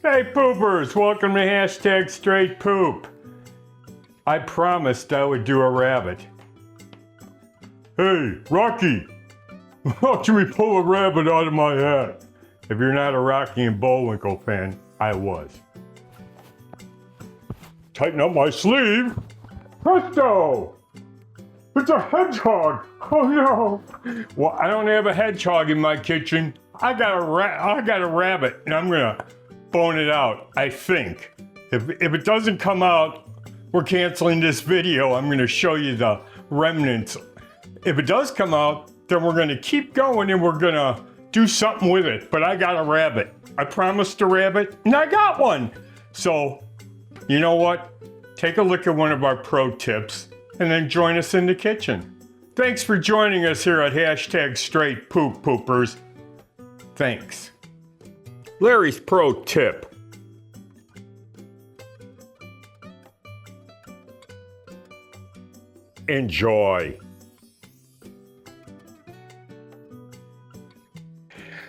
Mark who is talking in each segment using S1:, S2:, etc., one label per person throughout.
S1: Hey poopers, welcome to hashtag straight poop. I promised I would do a rabbit. Hey, Rocky, watch me pull a rabbit out of my hat. If you're not a Rocky and Bullwinkle fan, I was. Tighten up my sleeve. Presto! It's a hedgehog! Oh no! Well, I don't have a hedgehog in my kitchen. I got a rabbit, and I'm gonna bone it out, I think. If it doesn't come out, we're canceling this video. I'm gonna show you the remnants. If it does come out, then we're gonna keep going and we're gonna do something with it. But I got a rabbit. I promised a rabbit, and I got one. So, you know what? Take a look at one of our pro tips and then join us in the kitchen. Thanks for joining us here at hashtag straight poop poopers. Thanks. Larry's pro tip. Enjoy.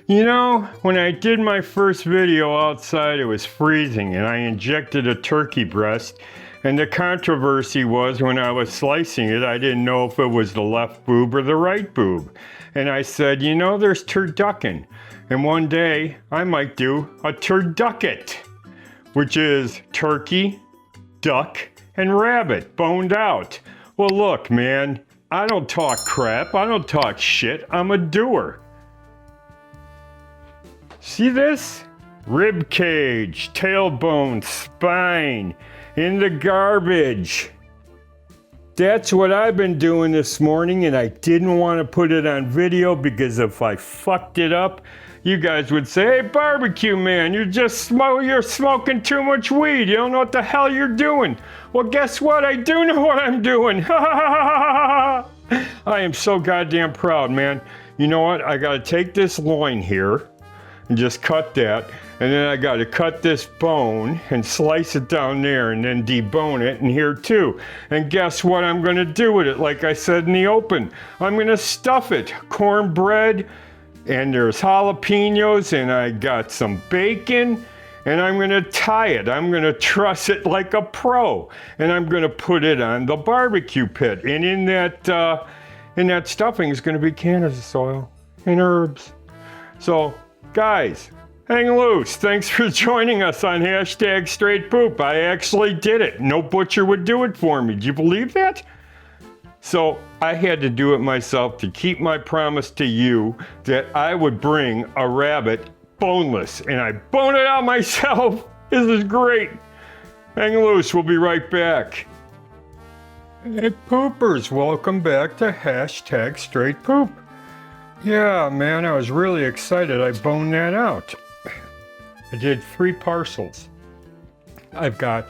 S1: You know, when I did my first video outside, it was freezing and I injected a turkey breast, and the controversy was when I was slicing it, I didn't know if it was the left boob or the right boob. And I said, you know, there's turducken. And one day I might do a turducket, which is turkey, duck, and rabbit boned out. Well, look, man, I don't talk crap. I don't talk shit. I'm a doer. See this? Rib cage, tailbone, spine, in the garbage. That's what I've been doing this morning, and I didn't want to put it on video because if I fucked it up, you guys would say, hey, BarBeQue man, you're smoking too much weed. You don't know what the hell you're doing. Well, guess what? I do know what I'm doing. I am so goddamn proud, man. You know what? I got to take this loin here and just cut that. And then I got to cut this bone and slice it down there and then debone it in here too. And guess what I'm going to do with it? Like I said in the open, I'm going to stuff it. Cornbread, and there's jalapenos, and I got some bacon, and I'm going to tie it. I'm going to truss it like a pro, and I'm going to put it on the barbecue pit. And in that stuffing is going to be cannabis oil and herbs. So, guys, hang loose. Thanks for joining us on hashtag straight poop. I actually did it. No butcher would do it for me. Do you believe that? So I had to do it myself to keep my promise to you that I would bring a rabbit boneless, and I bone it out myself. This is great. Hang loose. We'll be right back. Hey poopers, welcome back to hashtag straight poop. Yeah, man, I was really excited. I boned that out. I did 3 parcels. I've got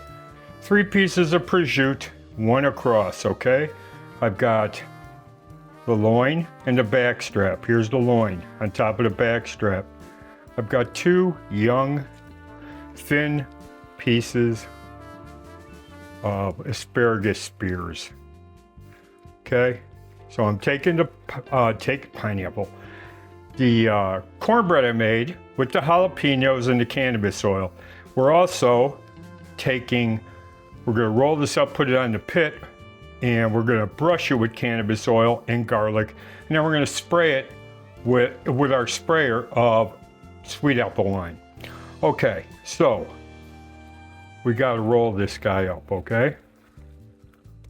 S1: 3 pieces of prosciutto, 1 across, okay? I've got the loin and the back strap. Here's the loin on top of the back strap. I've got 2 young, thin pieces of asparagus spears. Okay, so I'm taking the pineapple, the cornbread I made with the jalapenos and the cannabis oil. We're also we're gonna roll this up, put it on the pit, and we're gonna brush it with cannabis oil and garlic, and then we're gonna spray it with our sprayer of sweet apple wine. Okay, so we gotta roll this guy up, okay?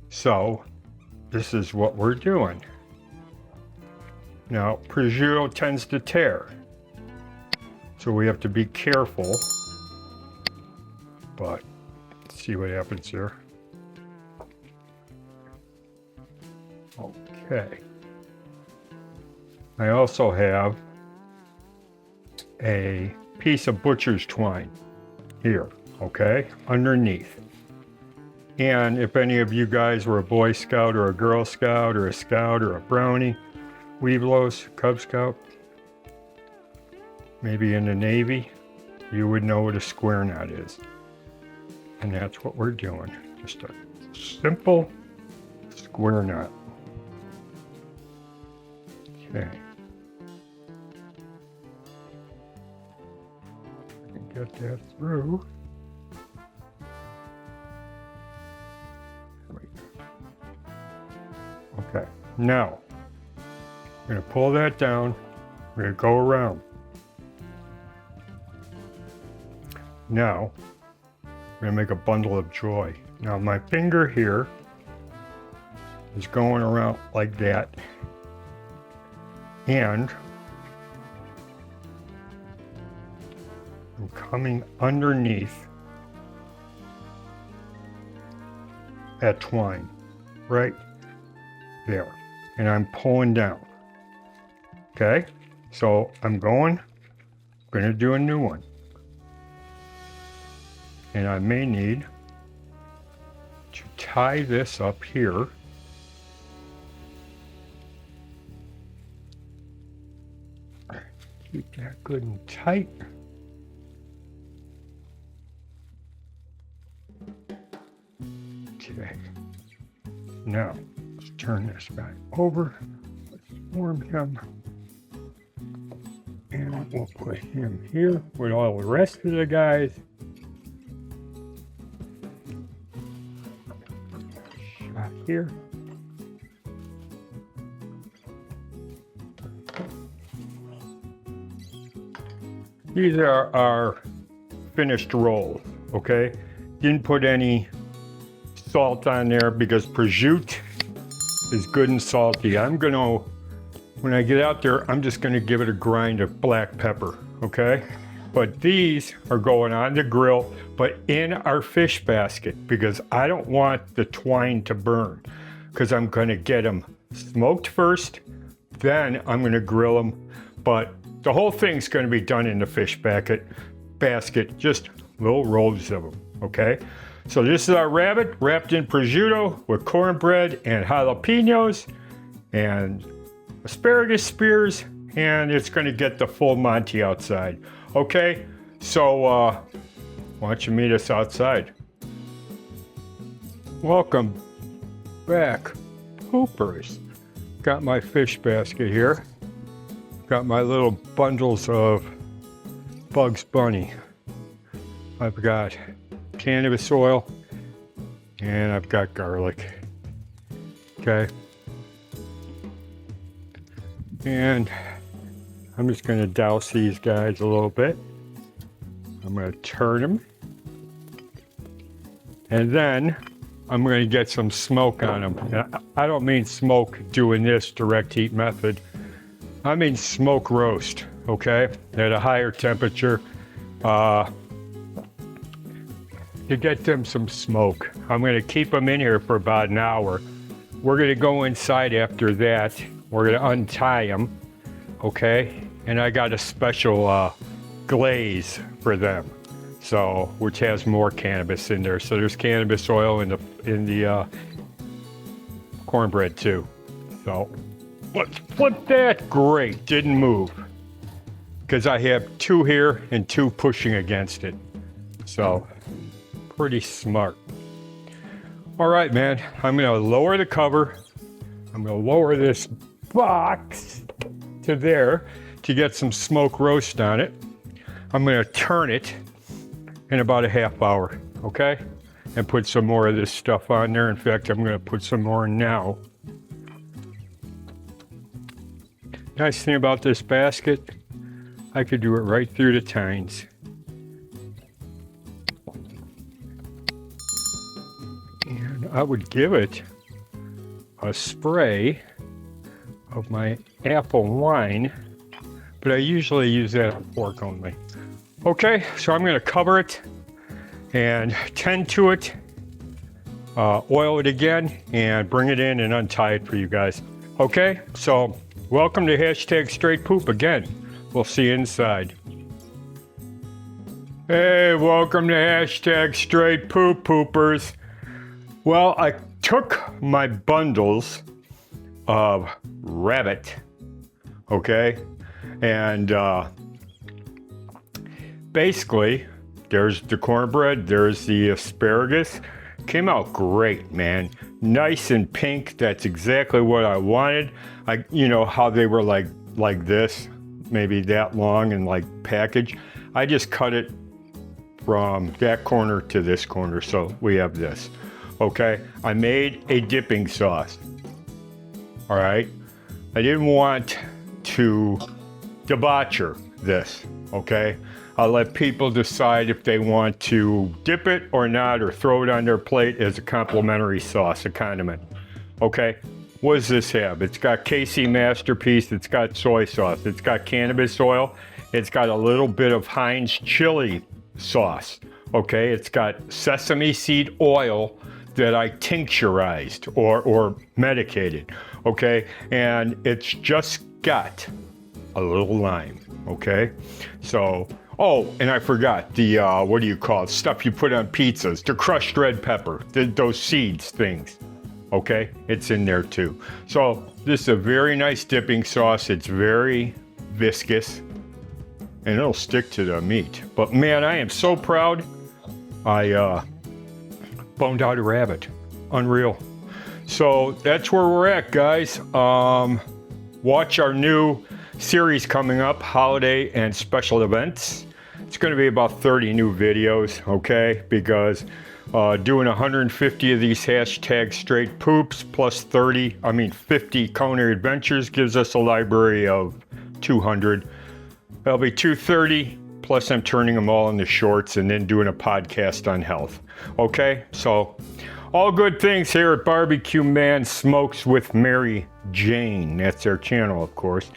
S1: So this is what we're doing. Now, prosciutto tends to tear, so we have to be careful, but let's see what happens here. Okay. I also have a piece of butcher's twine here, okay, underneath. And if any of you guys were a Boy Scout or a Girl Scout or a Scout or a Brownie, Weeblos, Cub Scout, maybe in the Navy, you would know what a square knot is. And that's what we're doing. Just a simple square knot. Okay. get that through. Okay, now I'm going to pull that down. I'm going to go around. Now I'm going to make a bundle of joy. Now my finger here is going around like that, and I'm coming underneath that twine, right there, and I'm pulling down. Okay, so I'm going to do a new one, and I may need to tie this up here. Keep that good and tight. Okay, now let's turn this back over. Let's form him, and we'll put him here with all the rest of the guys. Shot here. These are our finished rolls, okay? Didn't put any salt on there because prosciutto is good and salty. When I get out there, I'm just gonna give it a grind of black pepper, okay? But these are going on the grill, but in our fish basket, because I don't want the twine to burn, because I'm gonna get them smoked first, then I'm gonna grill them, but the whole thing's gonna be done in the fish basket, just little rolls of them, okay? So this is our rabbit wrapped in prosciutto with cornbread and jalapenos and asparagus spears, and it's gonna get the full Monty outside, okay? So why don't you meet us outside? Welcome back, poopers. Got my fish basket here. Got my little bundles of Bugs Bunny. I've got cannabis oil, and I've got garlic. Okay. And I'm just gonna douse these guys a little bit. I'm gonna turn them. And then I'm gonna get some smoke on them. And I don't mean smoke doing this direct heat method. I mean smoke roast, okay? At a higher temperature to get them some smoke. I'm gonna keep them in here for about an hour. We're gonna go inside after that. We're gonna untie them, okay? And I got a special glaze for them, so which has more cannabis in there. So there's cannabis oil in the cornbread too. So let's flip that. Great, didn't move. Because I have two here and two pushing against it. So, pretty smart. All right, man, I'm gonna lower the cover. I'm gonna lower this box to there to get some smoke roast on it. I'm gonna turn it in about a half hour, okay? And put some more of this stuff on there. In fact, I'm gonna put some more now. Nice thing about this basket, I could do it right through the tines. And I would give it a spray of my apple wine, but I usually use that on pork only. Okay, so I'm gonna cover it and tend to it, oil it again, and bring it in and untie it for you guys. Okay, so welcome to #StraightPoop again. We'll see you inside. Hey, welcome to #StraightPoop poopers. Well, I took my bundles of rabbit, okay? And basically, there's the cornbread, there's the asparagus. Came out great, man. Nice and pink, that's exactly what I wanted. You know how they were like this, maybe that long and like packaged. I just cut it from that corner to this corner, so we have this. Okay, I made a dipping sauce. All right, I didn't want to debaucher this, okay? I'll let people decide if they want to dip it or not, or throw it on their plate as a complimentary sauce, a condiment. Okay, what does this have? It's got KC Masterpiece, it's got soy sauce, it's got cannabis oil, it's got a little bit of Heinz chili sauce, okay? It's got sesame seed oil that I tincturized or medicated, okay? And it's just got a little lime, okay? So, oh, and I forgot the, what do you call it? Stuff you put on pizzas, the crushed red pepper, those seeds things, okay? It's in there too. So this is a very nice dipping sauce. It's very viscous and it'll stick to the meat. But man, I am so proud. I boned out a rabbit. Unreal. So that's where we're at, guys. Watch our new series coming up, holiday and special events. It's going to be about 30 new videos, okay? Because doing 150 of these hashtag straight poops plus 50 culinary adventures gives us a library of 200. That'll be 230, plus I'm turning them all into shorts and then doing a podcast on health. Okay, so all good things here at BarBeQue Man Smokes with Mary Jane. That's their channel, of course.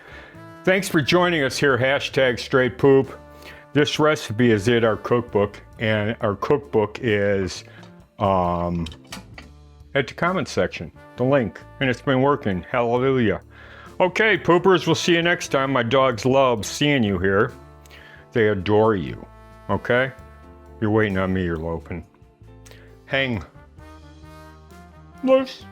S1: Thanks for joining us here, hashtag straight poop. This recipe is in our cookbook, and our cookbook is at the comment section, the link, and it's been working. Hallelujah. Okay, poopers, we'll see you next time. My dogs love seeing you here. They adore you, okay? You're waiting on me, you're loafing. Hang loose.